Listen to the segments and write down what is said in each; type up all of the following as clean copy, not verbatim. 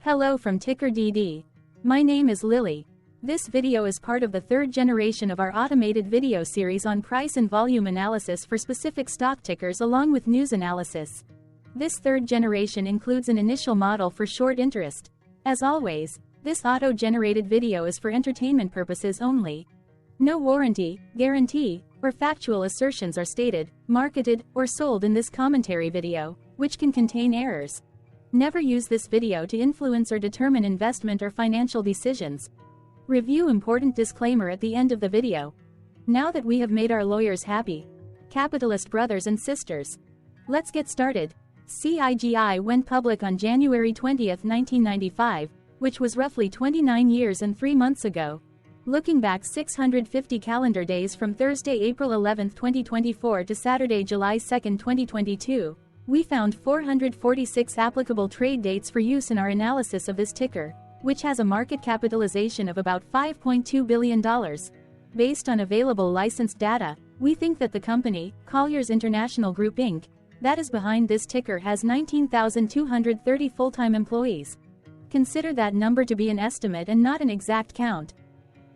Hello from TickerDD. My name is Lily. This video is part of the third generation of our automated video series on price and volume analysis for specific stock tickers along with news analysis. This third generation includes an initial model for short interest. As always, this auto-generated video is for entertainment purposes only. No warranty, guarantee, or factual assertions are stated, marketed, or sold in this commentary video, which can contain errors. Never use this video to influence or determine investment or financial decisions. Review important disclaimer at the end of the video. Now that we have made our lawyers happy, capitalist brothers and sisters, let's get started. CIGI went public on January 20, 1995, which was roughly 29 years and 3 months ago. Looking back 650 calendar days from Thursday, April 11, 2024 to Saturday, July 2, 2022, we found 446 applicable trade dates for use in our analysis of this ticker, which has a market capitalization of about $5.2 billion. Based on available licensed data, we think that the company, Colliers International Group Inc., that is behind this ticker has 19,230 full-time employees. Consider that number to be an estimate and not an exact count.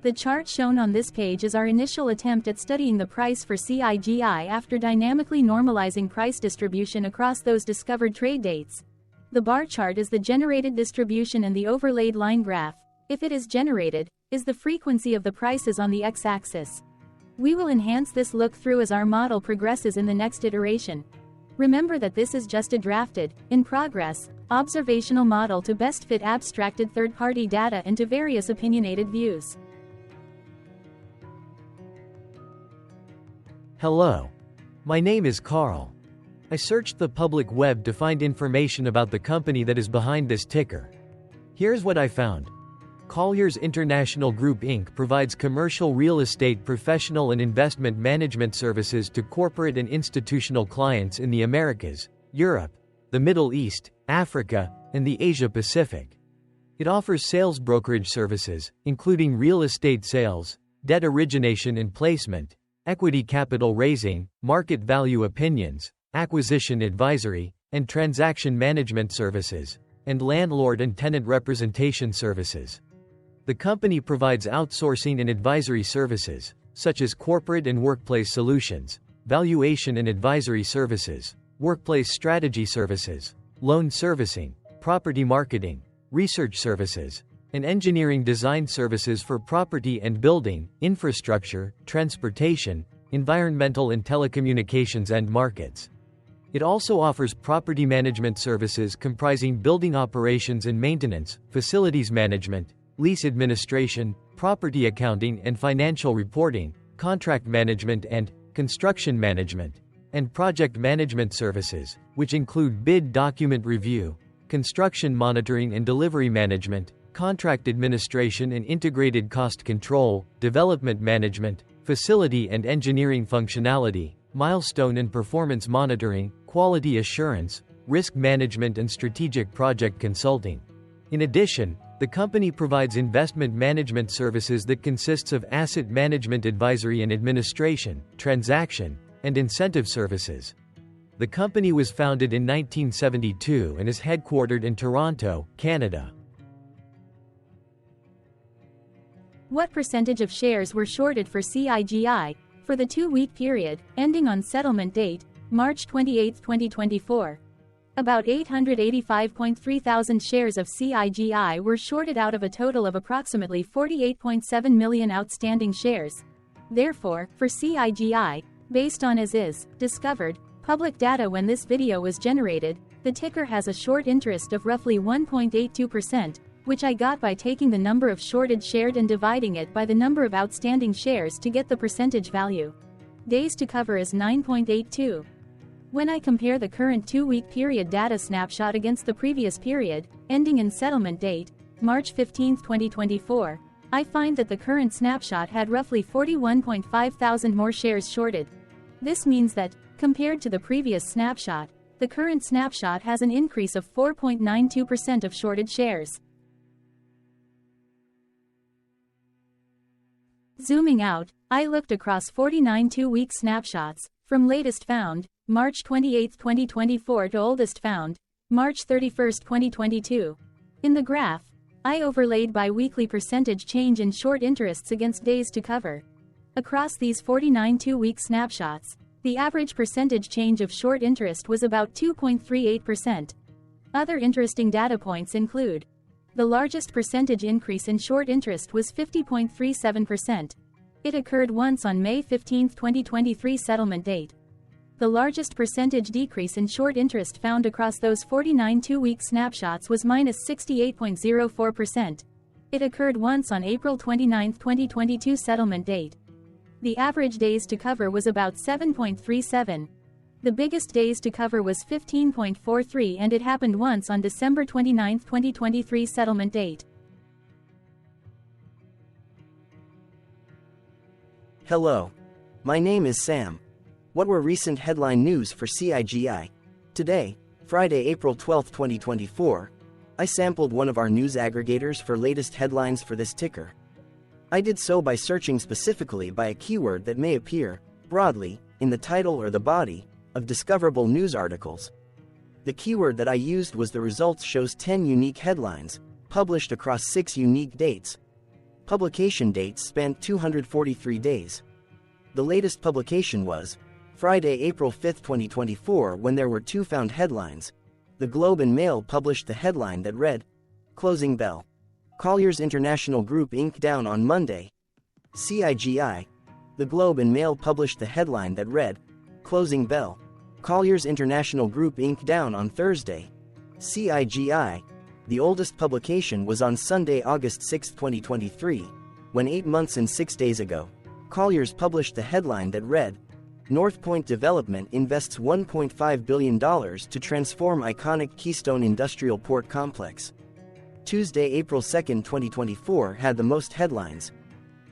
The chart shown on this page is our initial attempt at studying the price for CIGI after dynamically normalizing price distribution across those discovered trade dates. The bar chart is the generated distribution and the overlaid line graph, if it is generated, is the frequency of the prices on the x-axis. We will enhance this look-through as our model progresses in the next iteration. Remember that this is just a drafted, in progress, observational model to best fit abstracted third-party data into various opinionated views. Hello. My name is Carl. I searched the public web to find information about the company that is behind this ticker. Here's what I found. Colliers International Group Inc. provides commercial real estate professional and investment management services to corporate and institutional clients in the Americas, Europe, the Middle East, Africa, and the Asia Pacific. It offers sales brokerage services, including real estate sales, debt origination and placement, equity capital raising, market value opinions, acquisition advisory, and transaction management services, and landlord and tenant representation services. The company provides outsourcing and advisory services, such as corporate and workplace solutions, valuation and advisory services, workplace strategy services, loan servicing, property marketing, research services, and engineering design services for property and building, infrastructure, transportation, environmental and telecommunications end markets. It also offers property management services comprising building operations and maintenance, facilities management, lease administration, property accounting and financial reporting, contract management and construction management, and project management services, which include bid document review, construction monitoring and delivery management, contract administration and integrated cost control, development management, facility and engineering functionality, milestone and performance monitoring, quality assurance, risk management and strategic project consulting. In addition, the company provides investment management services that consists of asset management advisory and administration, transaction, and incentive services. The company was founded in 1972 and is headquartered in Toronto, Canada. What percentage of shares were shorted for CIGI for the 2-week period, ending on settlement date, March 28, 2024? About 885.3 thousand shares of CIGI were shorted out of a total of approximately 48.7 million outstanding shares. Therefore, for CIGI, based on as is, discovered, public data when this video was generated, the ticker has a short interest of roughly 1.82%, which I got by taking the number of shorted shares and dividing it by the number of outstanding shares to get the percentage value. Days to cover is 9.82. When I compare the current 2-week period data snapshot against the previous period, ending in settlement date, March 15, 2024, I find that the current snapshot had roughly 41.5 thousand more shares shorted. This means that, compared to the previous snapshot, the current snapshot has an increase of 4.92% of shorted shares. Zooming out, I looked across 49 2-week snapshots, from latest found, March 28, 2024 to oldest found, March 31, 2022. In the graph, I overlaid bi-weekly percentage change in short interests against days to cover. Across these 49 two-week snapshots, the average percentage change of short interest was about 2.38%. Other interesting data points include: the largest percentage increase in short interest was 50.37%. It occurred once on May 15, 2023 settlement date. The largest percentage decrease in short interest found across those 49 two-week snapshots was -68.04%. It occurred once on April 29, 2022 settlement date. The average days to cover was about 7.37. The biggest days to cover was 15.43, and it happened once on December 29, 2023 settlement date. Hello. My name is Sam. What were recent headline news for CIGI? Today, Friday, April 12, 2024, I sampled one of our news aggregators for latest headlines for this ticker. I did so by searching specifically by a keyword that may appear, broadly, in the title or the body of discoverable news articles. The keyword that I used was the results shows 10 unique headlines, published across 6 unique dates. Publication dates spanned 243 days. The latest publication was Friday, April 5, 2024, when there were 2 found headlines. The Globe and Mail published the headline that read, "Closing Bell. Colliers International Group Inc. down on Monday." CIGI. The Globe and Mail published the headline that read, "Closing Bell. Colliers International Group Inc. down on Thursday." CIGI. The oldest publication was on Sunday, August 6, 2023, when 8 months and 6 days ago, Colliers published the headline that read, "North Point Development invests $1.5 billion to transform iconic Keystone Industrial Port Complex." Tuesday, April 2, 2024 had the most headlines.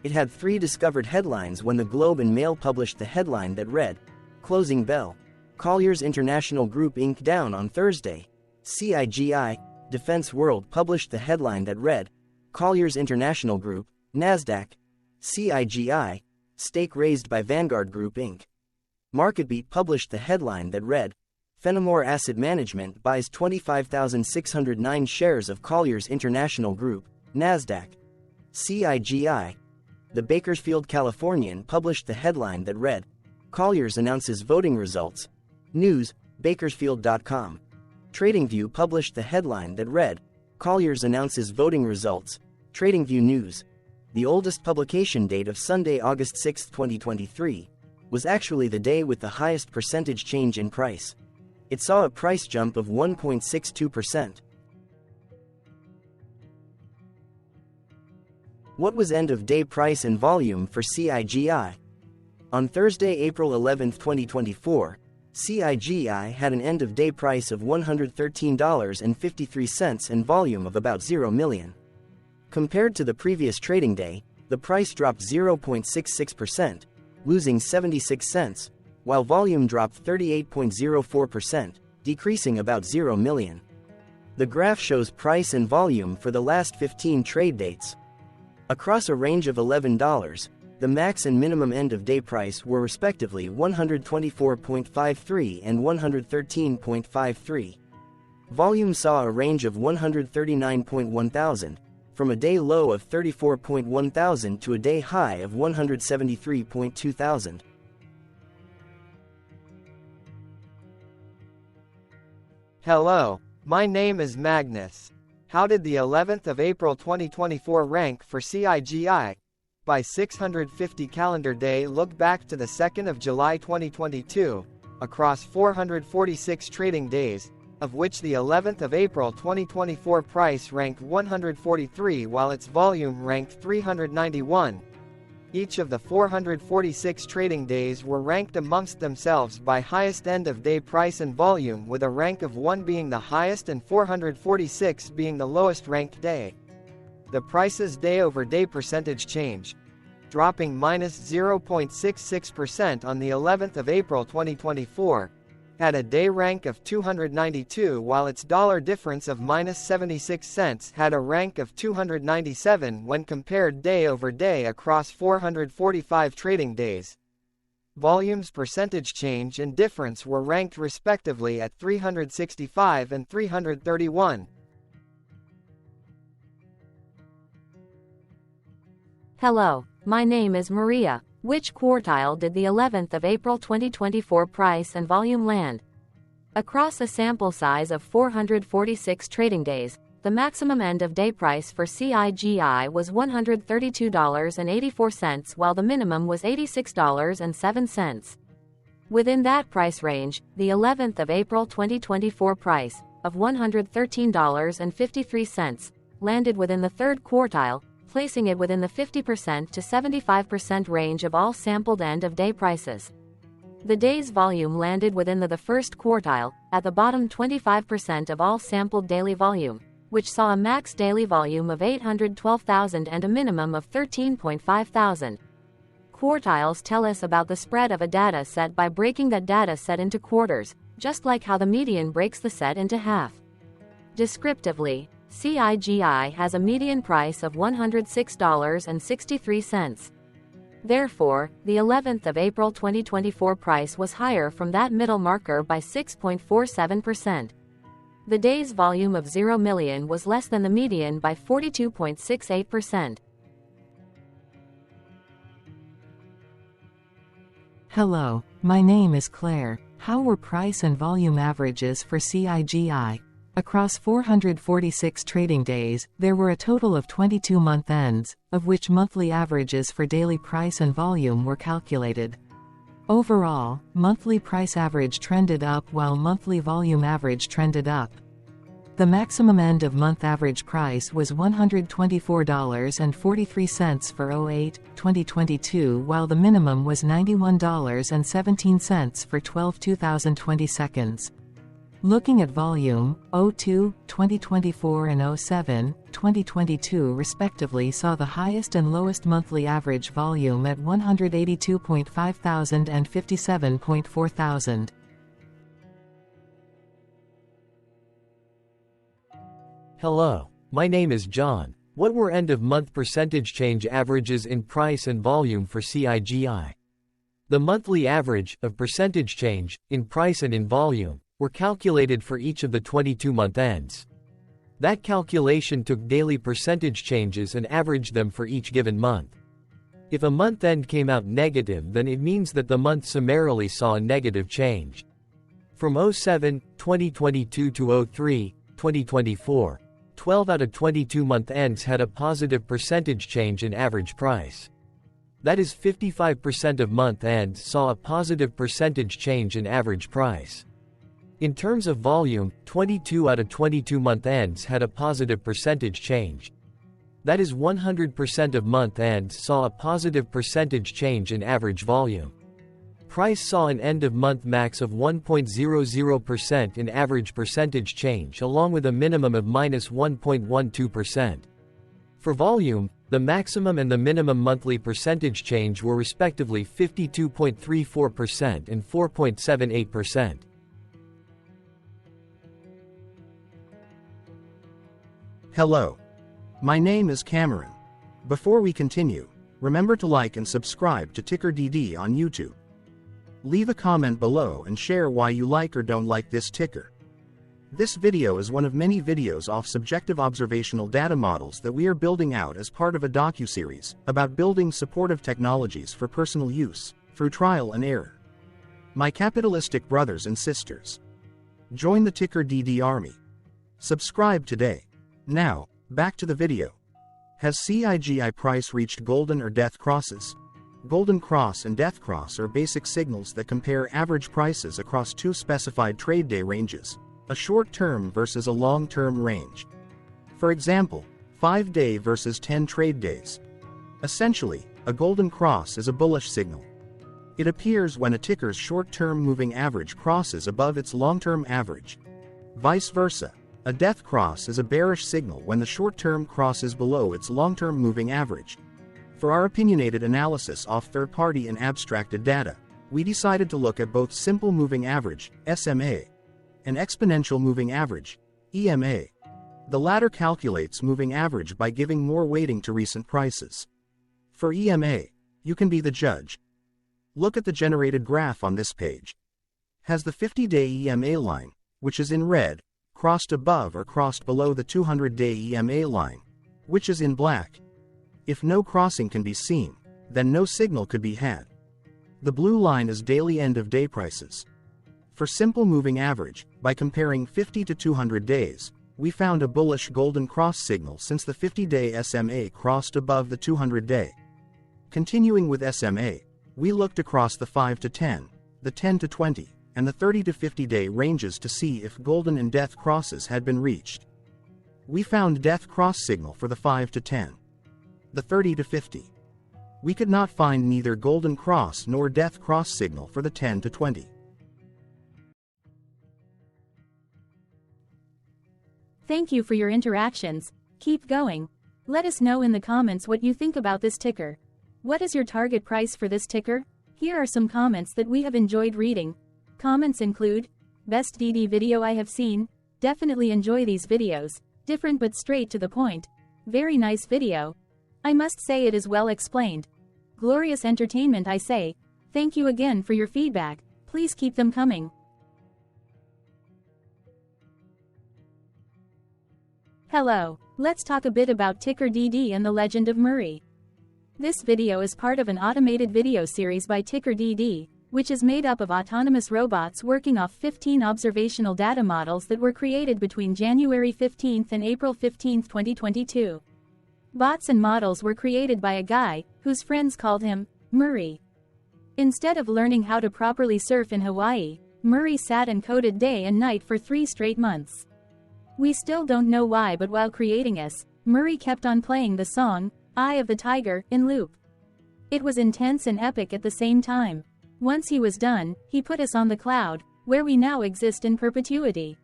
It had 3 discovered headlines when the Globe and Mail published the headline that read, "Closing Bell. Colliers International Group Inc. down on Thursday." CIGI. Defense World published the headline that read, "Colliers International Group, NASDAQ." CIGI. Stake raised by Vanguard Group Inc. MarketBeat published the headline that read, "Fenimore Asset Management buys 25,609 shares of Colliers International Group, NASDAQ." CIGI. The Bakersfield Californian published the headline that read, "Colliers announces voting results." News, Bakersfield.com. TradingView published the headline that read, "Colliers announces voting results." TradingView News. The oldest publication date of Sunday, August 6, 2023, was actually the day with the highest percentage change in price. It saw a price jump of 1.62%. What was end-of-day price and volume for CIGI? On Thursday, April 11, 2024, CIGI had an end-of-day price of $113.53 and volume of about 0 million. Compared to the previous trading day, the price dropped 0.66%, losing 76 cents, while volume dropped 38.04%, decreasing about 0 million. The graph shows price and volume for the last 15 trade dates. Across a range of $11, the max and minimum end-of-day price were respectively $124.53 and $113.53. Volume saw a range of 139.1 thousand, from a day low of 34.1 thousand to a day high of 173.2 thousand. Hello, my name is Magnus. How did the 11th of April 2024 rank for CIGI? By 650 calendar day, look back to the 2nd of July 2022, across 446 trading days, of which the 11th of April 2024 price ranked 143 while its volume ranked 391. Each of the 446 trading days were ranked amongst themselves by highest end-of-day price and volume, with a rank of 1 being the highest and 446 being the lowest ranked day. The price's day-over-day percentage change, dropping -0.66% on the 11th of April 2024, had a day rank of 292, while its dollar difference of -76 cents had a rank of 297 when compared day over day across 445 trading days. Volume's percentage change and difference were ranked respectively at 365 and 331. Hello, my name is Maria. Which quartile did the 11th of April 2024 price and volume land? Across a sample size of 446 trading days, the maximum end-of-day price for CIGI was $132.84 while the minimum was $86.07. Within that price range, the 11th of April 2024 price, of $113.53, landed within the third quartile, placing it within the 50% to 75% range of all sampled end-of-day prices. The day's volume landed within the first quartile, at the bottom 25% of all sampled daily volume, which saw a max daily volume of 812,000 and a minimum of 13.5 thousand. Quartiles tell us about the spread of a data set by breaking that data set into quarters, just like how the median breaks the set into half. Descriptively, CIGI has a median price of $106.63. Therefore, the 11th of April 2024 price was higher from that middle marker by 6.47%. The day's volume of 0 million was less than the median by 42.68%. Hello, my name is Claire. How were price and volume averages for CIGI? Across 446 trading days, there were a total of 22 month ends, of which monthly averages for daily price and volume were calculated. Overall, monthly price average trended up while monthly volume average trended up. The maximum end-of-month average price was $124.43 for 08-2022 while the minimum was $91.17 for 12-2020 seconds. Looking at volume, 02-2024 and 07-2022 respectively saw the highest and lowest monthly average volume at 182.5 thousand and 57.4 thousand. Hello, my name is John. What were end-of-month percentage change averages in price and volume for CIGI? The monthly average of percentage change, in price and in volume, were calculated for each of the 22-month ends. That calculation took daily percentage changes and averaged them for each given month. If a month end came out negative, then it means that the month summarily saw a negative change. From 07-2022 to 03-2024, 12 out of 22 month ends had a positive percentage change in average price. That is 55% of month ends saw a positive percentage change in average price. In terms of volume, 22 out of 22 month ends had a positive percentage change. That is 100% of month ends saw a positive percentage change in average volume. Price saw an end-of-month max of 1.00% in average percentage change along with a minimum of minus 1.12%. For volume, the maximum and the minimum monthly percentage change were respectively 52.34% and 4.78%. Hello. My name is Cameron. Before we continue, remember to like and subscribe to TickerDD on YouTube. Leave a comment below and share why you like or don't like this ticker. This video is one of many videos off subjective observational data models that we are building out as part of a docuseries about building supportive technologies for personal use, through trial and error. My capitalistic brothers and sisters, join the TickerDD army. Subscribe today. Now, back to the video. Has CIGI price reached golden or death crosses? Golden cross and death cross are basic signals that compare average prices across two specified trade day ranges, a short-term versus a long-term range. For example, 5-day versus 10 trade days. Essentially, a golden cross is a bullish signal. It appears when a ticker's short-term moving average crosses above its long-term average. Vice versa, a death cross is a bearish signal when the short-term crosses below its long-term moving average. For our opinionated analysis off third-party and abstracted data, we decided to look at both simple moving average, SMA, and exponential moving average, EMA. The latter calculates moving average by giving more weighting to recent prices. For EMA, you can be the judge. Look at the generated graph on this page. Has the 50-day EMA line, which is in red, crossed above or crossed below the 200-day EMA line, which is in black? If no crossing can be seen, then no signal could be had. The blue line is daily end-of-day prices. For simple moving average, by comparing 50 to 200 days, we found a bullish golden cross signal since the 50-day SMA crossed above the 200-day. Continuing with SMA, we looked across the 5 to 10, the 10 to 20, and the 30 to 50-day ranges to see if golden and death crosses had been reached. We found death cross signal for the 5 to 10. The 30 to 50. We could not find neither golden cross nor death cross signal for the 10 to 20. Thank you for your interactions. Keep going. Let us know in the comments what you think about this ticker. What is your target price for this ticker? Here are some comments that we have enjoyed reading. Comments include, best DD video I have seen, definitely enjoy these videos, different but straight to the point, very nice video. I must say it is well explained. Glorious entertainment I say, thank you again for your feedback, please keep them coming. Hello, let's talk a bit about TickerDD and the legend of Murray. This video is part of an automated video series by TickerDD, which is made up of autonomous robots working off 15 observational data models that were created between January 15 and April 15, 2022. Bots and models were created by a guy, whose friends called him Murray. Instead of learning how to properly surf in Hawaii, Murray sat and coded day and night for 3 straight months. We still don't know why, but while creating us, Murray kept on playing the song, Eye of the Tiger, in loop. It was intense and epic at the same time. Once he was done, he put us on the cloud, where we now exist in perpetuity.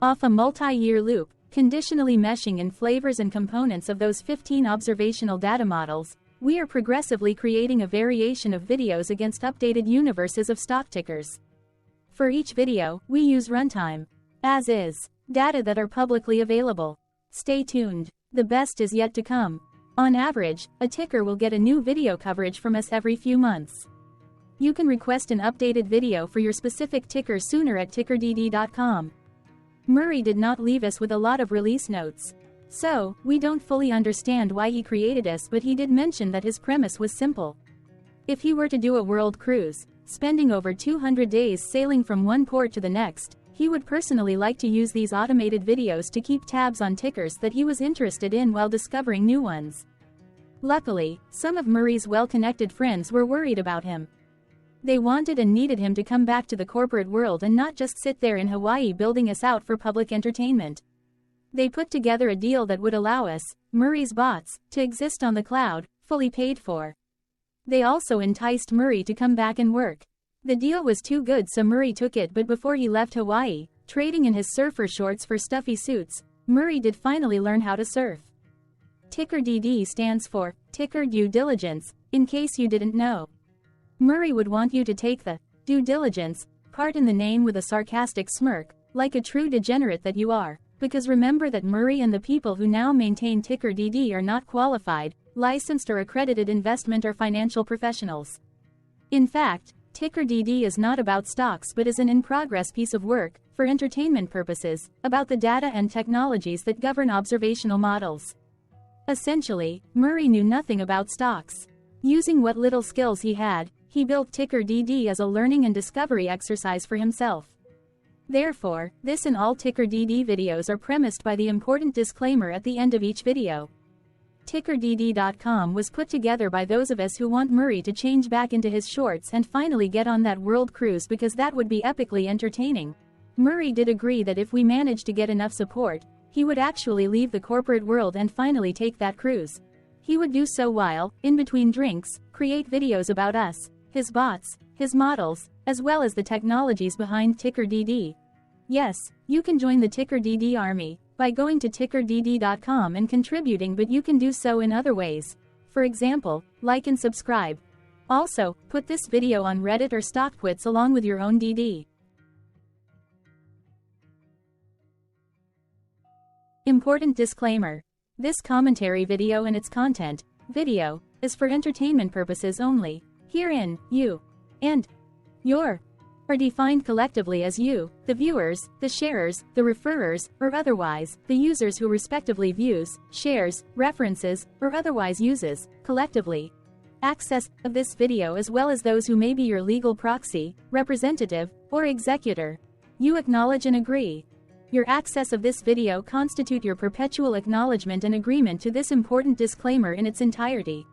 Off a multi-year loop, conditionally meshing in flavors and components of those 15 observational data models, we are progressively creating a variation of videos against updated universes of stock tickers. For each video, we use runtime, as is, data that are publicly available. Stay tuned, the best is yet to come. On average, a ticker will get a new video coverage from us every few months. You can request an updated video for your specific ticker sooner at TickerDD.com. Murray did not leave us with a lot of release notes. So, we don't fully understand why he created us, but he did mention that his premise was simple. If he were to do a world cruise, spending over 200 days sailing from one port to the next, he would personally like to use these automated videos to keep tabs on tickers that he was interested in while discovering new ones. Luckily, some of Murray's well-connected friends were worried about him. They wanted and needed him to come back to the corporate world and not just sit there in Hawaii building us out for public entertainment. They put together a deal that would allow us, Murray's bots, to exist on the cloud, fully paid for. They also enticed Murray to come back and work. The deal was too good, so Murray took it, but before he left Hawaii, trading in his surfer shorts for stuffy suits, Murray did finally learn how to surf. TickerDD stands for Ticker Due Diligence, in case you didn't know. Murray would want you to take the due diligence part in the name with a sarcastic smirk, like a true degenerate that you are, because remember that Murray and the people who now maintain TickerDD are not qualified, licensed or accredited investment or financial professionals. In fact, TickerDD is not about stocks but is an in-progress piece of work, for entertainment purposes, about the data and technologies that govern observational models. Essentially, Murray knew nothing about stocks. Using what little skills he had, he built TickerDD as a learning and discovery exercise for himself. Therefore, this and all TickerDD videos are premised by the important disclaimer at the end of each video. TickerDD.com was put together by those of us who want Murray to change back into his shorts and finally get on that world cruise, because that would be epically entertaining. Murray did agree that if we managed to get enough support, he would actually leave the corporate world and finally take that cruise. He would do so while, in between drinks, create videos about us, his bots, his models, as well as the technologies behind TickerDD. Yes, you can join the TickerDD army by going to TickerDD.com and contributing, but you can do so in other ways. For example, like and subscribe. Also, put this video on Reddit or StockTwits along with your own DD. Important disclaimer. This commentary video and its content, video, is for entertainment purposes only. Herein, you and your are defined collectively as you, the viewers, the sharers, the referrers, or otherwise, the users who respectively views, shares, references, or otherwise uses, collectively, access of this video as well as those who may be your legal proxy, representative, or executor. You acknowledge and agree. Your access of this video constitute your perpetual acknowledgement and agreement to this important disclaimer in its entirety.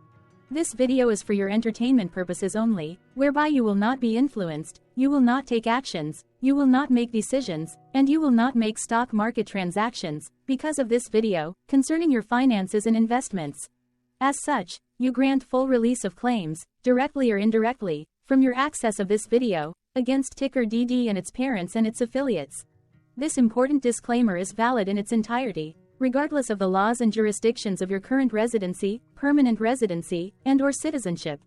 This video is for your entertainment purposes only, whereby you will not be influenced, you will not take actions, you will not make decisions, and you will not make stock market transactions, because of this video, concerning your finances and investments. As such, you grant full release of claims, directly or indirectly, from your access of this video, against TickerDD and its parents and its affiliates. This important disclaimer is valid in its entirety, regardless of the laws and jurisdictions of your current residency, permanent residency, and/or citizenship.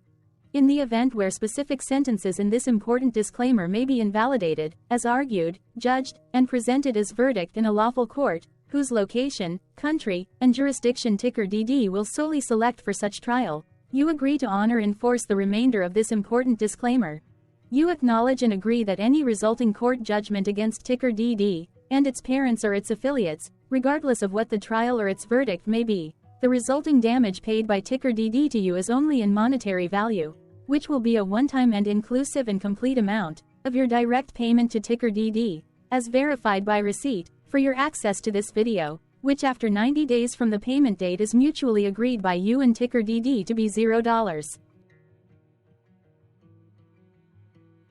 In the event where specific sentences in this important disclaimer may be invalidated, as argued, judged, and presented as verdict in a lawful court, whose location, country, and jurisdiction TickerDD will solely select for such trial, you agree to honor and enforce the remainder of this important disclaimer. You acknowledge and agree that any resulting court judgment against TickerDD, and its parents or its affiliates, regardless of what the trial or its verdict may be, the resulting damage paid by TickerDD to you is only in monetary value, which will be a one-time and inclusive and complete amount of your direct payment to TickerDD, as verified by receipt, for your access to this video, which after 90 days from the payment date is mutually agreed by you and TickerDD to be $0.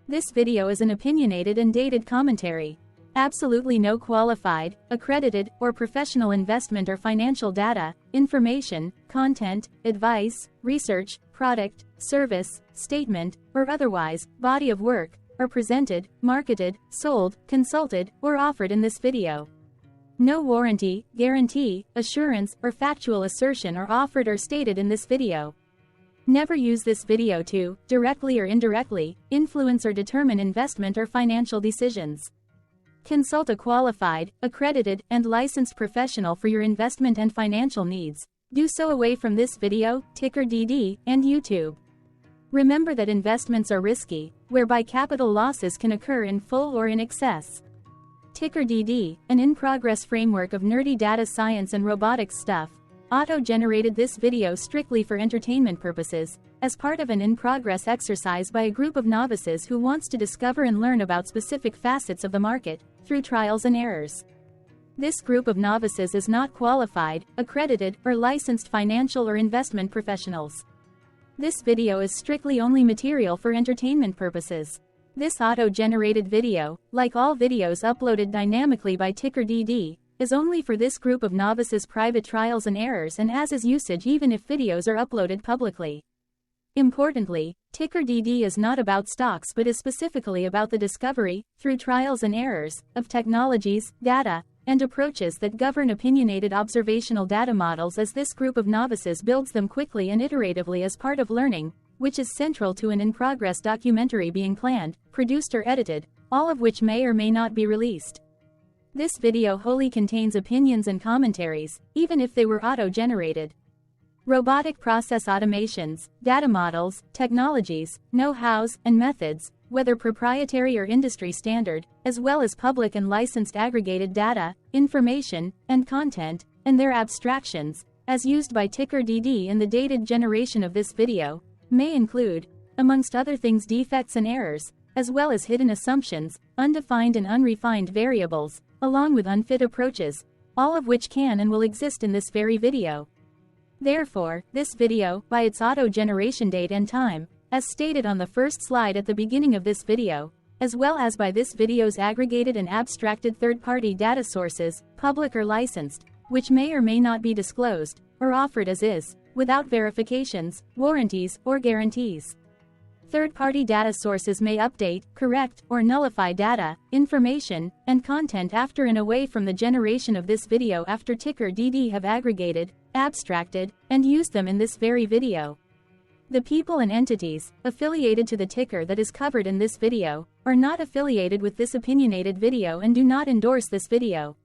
This video is an opinionated and dated commentary. Absolutely no qualified, accredited, or professional investment or financial data, information, content, advice, research, product, service, statement, or otherwise, body of work, are presented, marketed, sold, consulted, or offered in this video. No warranty, guarantee, assurance, or factual assertion are offered or stated in this video. Never use this video to, directly or indirectly, influence or determine investment or financial decisions. Consult a qualified, accredited, and licensed professional for your investment and financial needs. Do so away from this video, TickerDD, and YouTube. Remember that investments are risky, whereby capital losses can occur in full or in excess. TickerDD, an in-progress framework of nerdy data science and robotics stuff, auto-generated this video strictly for entertainment purposes, as part of an in-progress exercise by a group of novices who wants to discover and learn about specific facets of the market, through trials and errors. This group of novices is not qualified, accredited, or licensed financial or investment professionals. This video is strictly only material for entertainment purposes. This auto-generated video, like all videos uploaded dynamically by TickerDD, is only for this group of novices' private trials and errors and as is usage even if videos are uploaded publicly. Importantly, TickerDD is not about stocks but is specifically about the discovery, through trials and errors, of technologies, data, and approaches that govern opinionated observational data models as this group of novices builds them quickly and iteratively as part of learning, which is central to an in-progress documentary being planned, produced or edited, all of which may or may not be released. This video wholly contains opinions and commentaries, even if they were auto-generated. Robotic process automations, data models, technologies, know-hows, and methods, whether proprietary or industry standard, as well as public and licensed aggregated data, information, and content, and their abstractions, as used by TickerDD in the dated generation of this video, may include, amongst other things, defects and errors, as well as hidden assumptions, undefined and unrefined variables, along with unfit approaches, all of which can and will exist in this very video. Therefore, this video, by its auto-generation date and time, as stated on the first slide at the beginning of this video, as well as by this video's aggregated and abstracted third-party data sources, public or licensed, which may or may not be disclosed, or offered as is, without verifications, warranties, or guarantees. Third-party data sources may update, correct, or nullify data, information, and content after and away from the generation of this video after TickerDD have aggregated, abstracted, and used them in this very video. The people and entities affiliated to the ticker that is covered in this video are not affiliated with this opinionated video and do not endorse this video.